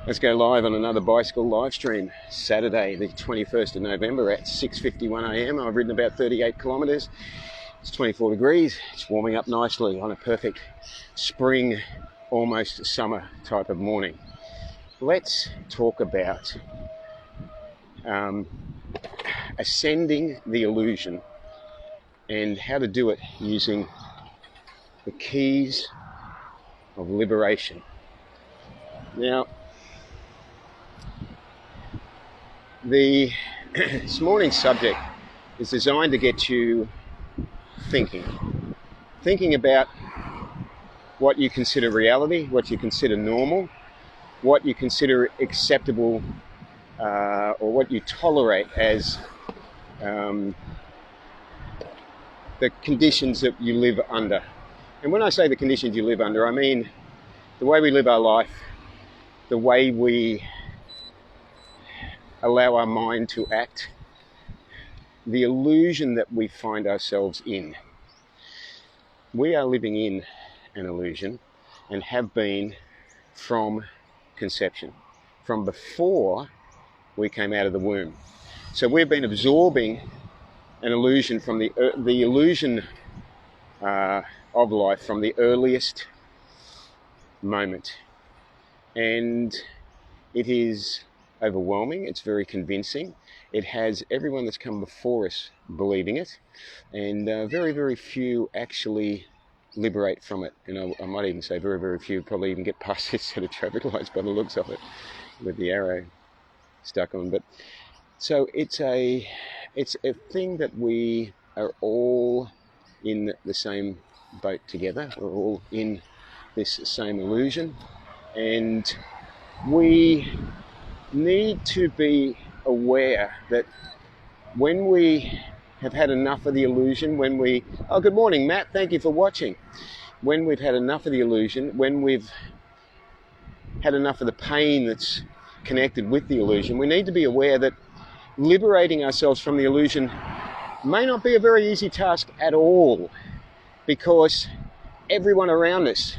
Let's go live on another bicycle live stream. Saturday, the 21st of November at 6:51 a.m. I've ridden about 38 kilometres. It's 24 degrees. It's warming up nicely on a perfect spring, almost summer type of morning. Let's talk about ascending the illusion and how to do it using the keys of liberation. Now, this morning's subject is designed to get you thinking about what you consider reality, what you consider normal, what you consider acceptable, or what you tolerate as the conditions that you live under. And when I say the conditions you live under, I mean the way we live our life, the way we allow our mind to act, the illusion that we find ourselves in. We are living in an illusion and have been from conception, from before we came out of the womb. So we've been absorbing an illusion from the illusion of life from the earliest moment. And it is overwhelming, it's very convincing. It has everyone that's come before us believing it, and very, very few actually liberate from it. You know, I might even say very, very few probably even get past this set of traffic lights by the looks of it, with the arrow stuck on. But so it's a thing that we are all in the same boat together. We're all in this same illusion, and we need to be aware that when we have had enough of the illusion, good morning, Matt, thank you for watching. When we've had enough of the illusion, when we've had enough of the pain that's connected with the illusion, we need to be aware that liberating ourselves from the illusion may not be a very easy task at all, because everyone around us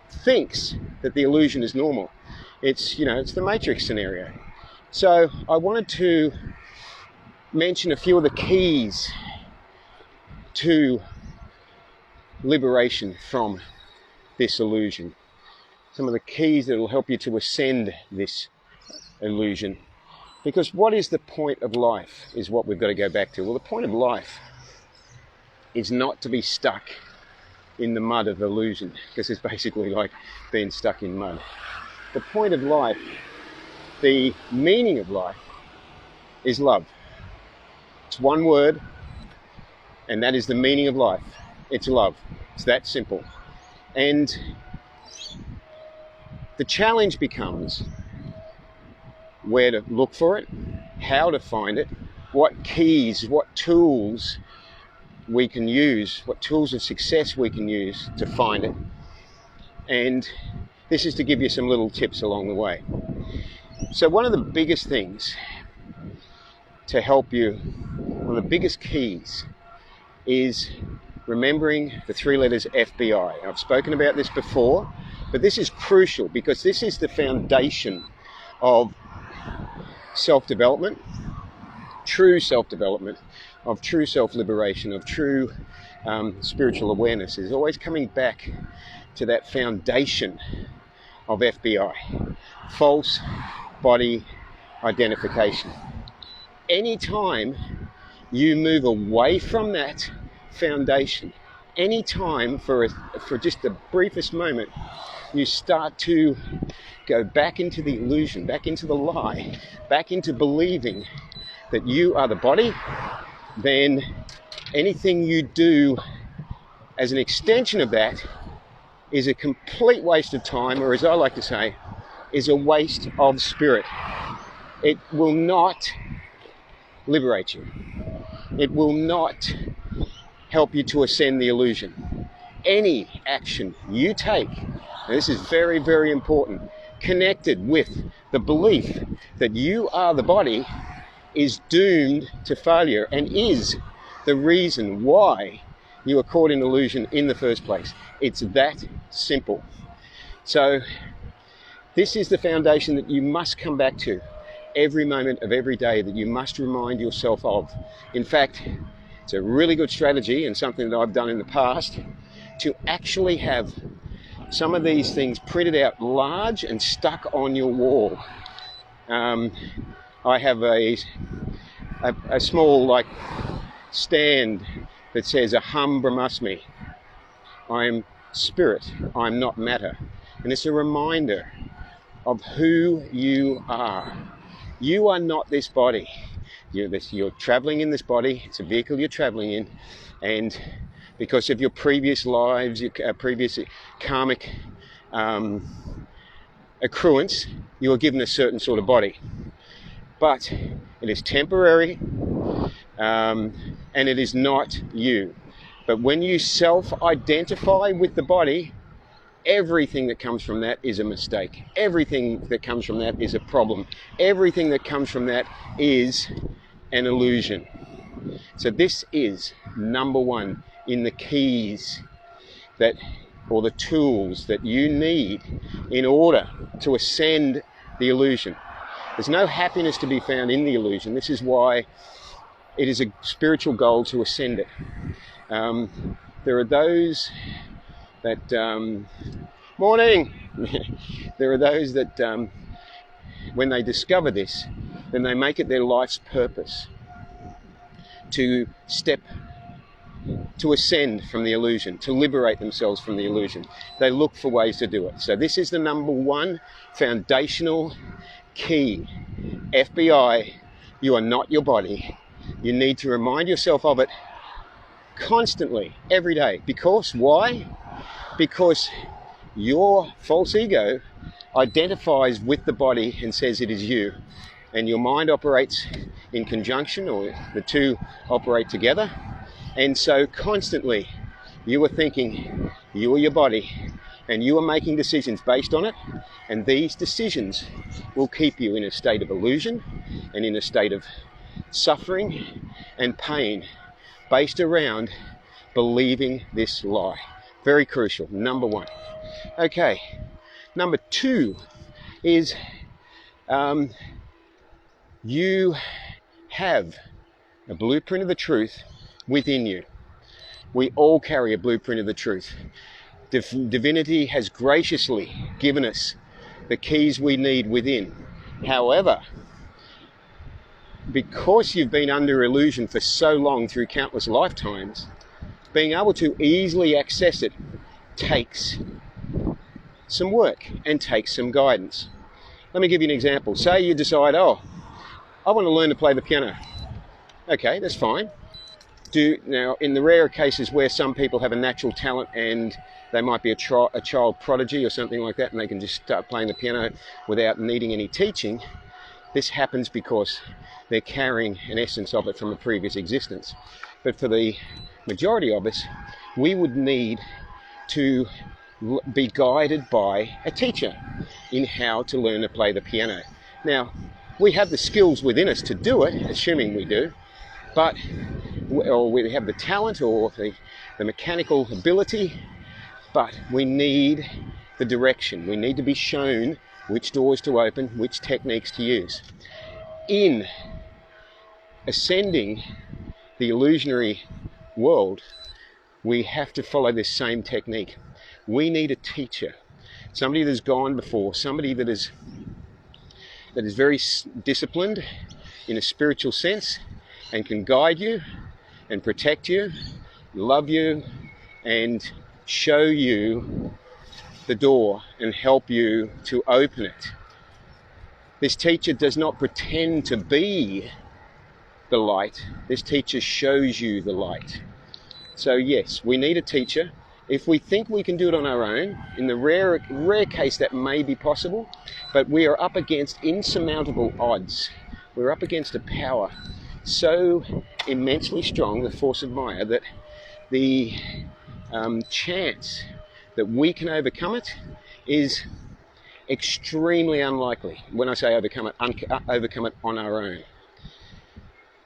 thinks that the illusion is normal. It's the Matrix scenario. So I wanted to mention a few of the keys to liberation from this illusion. Some of the keys that will help you to ascend this illusion. Because what is the point of life is what we've got to go back to. Well, the point of life is not to be stuck in the mud of illusion, because it's basically like being stuck in mud. The point of life, the meaning of life, is love. It's one word, and that is the meaning of life. It's love. It's that simple. And the challenge becomes where to look for it, how to find it, what keys, what tools we can use, what tools of success we can use to find it. And this is to give you some little tips along the way. So one of the biggest things to help you, one of the biggest keys, is remembering the three letters FBI. I've spoken about this before, but this is crucial because this is the foundation of self-development, true self-development, of true self-liberation, of true spiritual awareness. Is always coming back to that foundation of FBI, false body identification. Anytime you move away from that foundation, anytime for just the briefest moment, you start to go back into the illusion, back into the lie, back into believing that you are the body, then anything you do as an extension of that is a complete waste of time, or as I like to say, is a waste of spirit. It will not liberate you. It will not help you to ascend the illusion. Any action you take, and this is very, very important, connected with the belief that you are the body, is doomed to failure and is the reason why you are caught in illusion in the first place. It's that simple. So This is the foundation that you must come back to every moment of every day, that you must remind yourself of. In fact, it's a really good strategy, and something that I've done in the past, to actually have some of these things printed out large and stuck on your wall. I have a small like stand that says Aham Brahmasmi. I am spirit, I'm not matter. And it's a reminder of who you are. You are not this body. You're traveling in this body. It's a vehicle you're traveling in, and because of your previous lives, your previous karmic accruance, you are given a certain sort of body. But it is temporary, and it is not you. But when you self-identify with the body, everything that comes from that is a mistake. Everything that comes from that is a problem. Everything that comes from that is an illusion. So this is number one in the keys that, or the tools that you need in order to ascend the illusion. There's no happiness to be found in the illusion. This is why it is a spiritual goal to ascend it. There are those that morning. There are those that when they discover this, then they make it their life's purpose to ascend from the illusion, to liberate themselves from the illusion. They look for ways to do it. So this is the number one foundational key. FBI, you are not your body. You need to remind yourself of it constantly, every day. Because why? Because your false ego identifies with the body and says it is you, and your mind operates in conjunction, or the two operate together, and so constantly you are thinking you are your body, and you are making decisions based on it, and these decisions will keep you in a state of illusion and in a state of suffering and pain based around believing this lie. Very crucial, number one. Okay, number two is you have a blueprint of the truth within you. We all carry a blueprint of the truth. Divinity has graciously given us the keys we need within. However, because you've been under illusion for so long through countless lifetimes, being able to easily access it takes some work and takes some guidance. Let me give you an example. Say you decide, I want to learn to play the piano. Okay, that's fine. Now, in the rare cases where some people have a natural talent and they might be a child prodigy or something like that, and they can just start playing the piano without needing any teaching, this happens because they're carrying an essence of it from a previous existence. But for the majority of us, we would need to be guided by a teacher in how to learn to play the piano. Now, we have the skills within us to do it, assuming we do, or we have the talent or the mechanical ability, but we need the direction. We need to be shown which doors to open, which techniques to use. In ascending the illusionary world, we have to follow this same technique. We need a teacher, somebody that's gone before, somebody that is very disciplined in a spiritual sense and can guide you and protect you, love you, and show you the door and help you to open it. This teacher does not pretend to be the light. This teacher shows you the light. So yes, we need a teacher. If we think we can do it on our own, in the rare case that may be possible, but we are up against insurmountable odds. We're up against a power so immensely strong, the force of Maya, that the chance that we can overcome it is extremely unlikely. When I say overcome it on our own.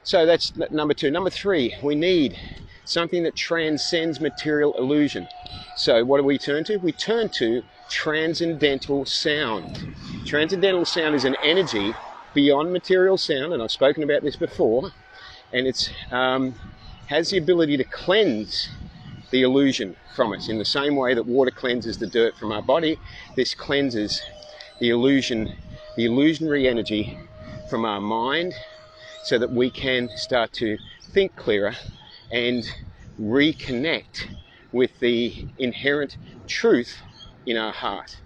So that's number two. Number three, we need something that transcends material illusion. So what do we turn to? We turn to transcendental sound. Transcendental sound is an energy beyond material sound, and I've spoken about this before, and it's has the ability to cleanse the illusion from us. In the same way that water cleanses the dirt from our body, this cleanses the illusionary energy from our mind, so that we can start to think clearer and reconnect with the inherent truth in our heart.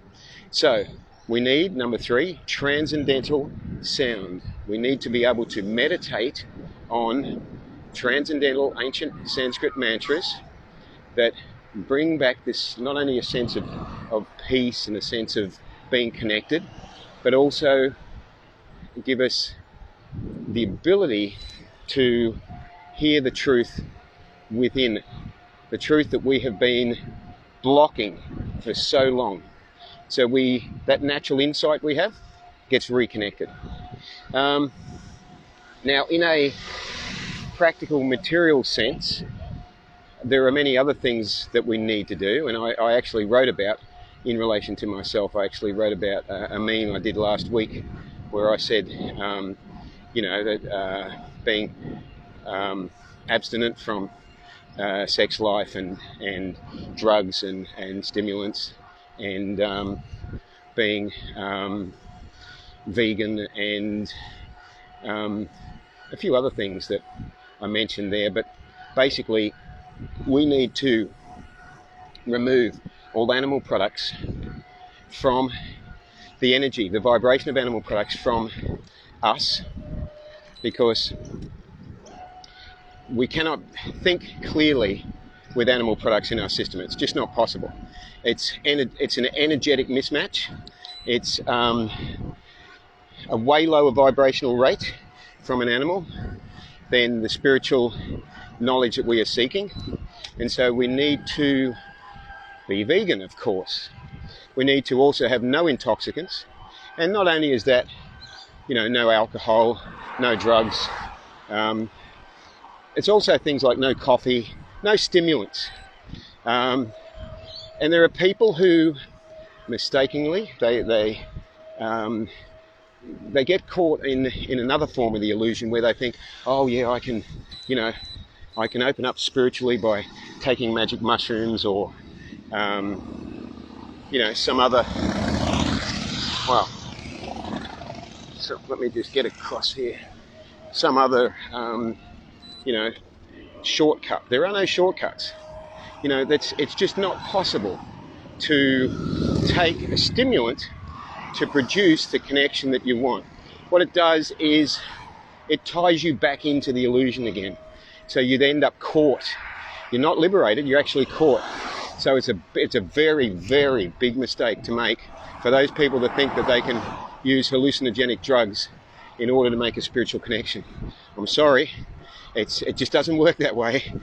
So we need, number 3, transcendental sound. We need to be able to meditate on transcendental ancient Sanskrit mantras that bring back this, not only a sense of peace and a sense of being connected, but also give us the ability to hear the truth within, the truth that we have been blocking for so long. So that natural insight we have gets reconnected. Now, in a practical material sense, there are many other things that we need to do, and I actually wrote about, in relation to myself, I actually wrote about a meme I did last week where I said, that being abstinent from sex life and drugs and stimulants, and being vegan, and a few other things that I mentioned there. But basically, we need to remove all animal products from the energy, the vibration of animal products from us, because we cannot think clearly with animal products in our system. It's just not possible. It's an energetic mismatch. It's a way lower vibrational rate from an animal than the spiritual knowledge that we are seeking. And so we need to be vegan, of course. We need to also have no intoxicants. And not only is that, no alcohol, no drugs, it's also things like no coffee, no stimulants. And there are people who mistakenly, they get caught in another form of the illusion where they think, oh yeah, I can open up spiritually by taking magic mushrooms, or some other, so let me just get across here, some other shortcut. There are no shortcuts. It's just not possible to take a stimulant to produce the connection that you want. What it does is it ties you back into the illusion again. So you'd end up caught. You're not liberated, you're actually caught. So it's a very, very big mistake to make for those people that think that they can use hallucinogenic drugs in order to make a spiritual connection. I'm sorry, it just doesn't work that way.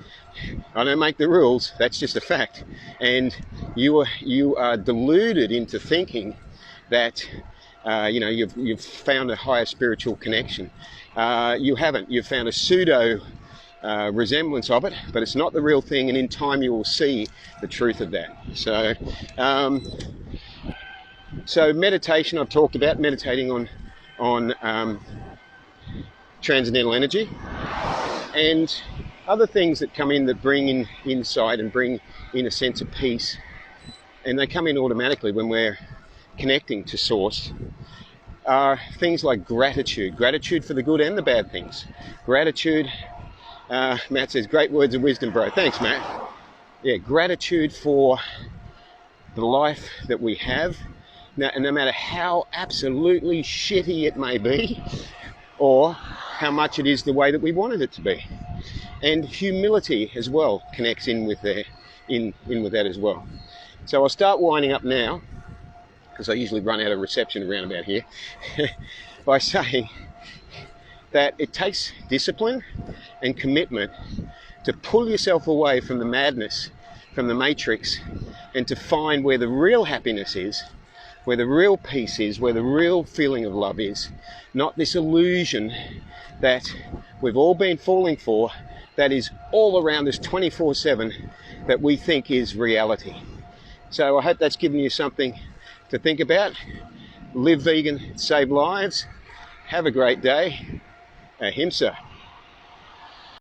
I don't make the rules, that's just a fact. And you are deluded into thinking that you've found a higher spiritual connection. You haven't. You've found a pseudo resemblance of it, but it's not the real thing, and in time you will see the truth of that. So meditation, I've talked about meditating on transcendental energy, and other things that come in that bring in insight and bring in a sense of peace, and they come in automatically when we're connecting to source, are things like gratitude for the good and the bad things. Gratitude, Matt says, great words of wisdom, bro. Thanks, Matt. Yeah, gratitude for the life that we have, no matter how absolutely shitty it may be, or how much it is the way that we wanted it to be. And humility as well connects in with that as well. So I'll start winding up now, because I usually run out of reception around about here, by saying that it takes discipline and commitment to pull yourself away from the madness, from the matrix, and to find where the real happiness is, where the real peace is, where the real feeling of love is, not this illusion that we've all been falling for, that is all around us 24/7, that we think is reality. So I hope that's given you something to think about. Live vegan, save lives. Have a great day. Ahimsa.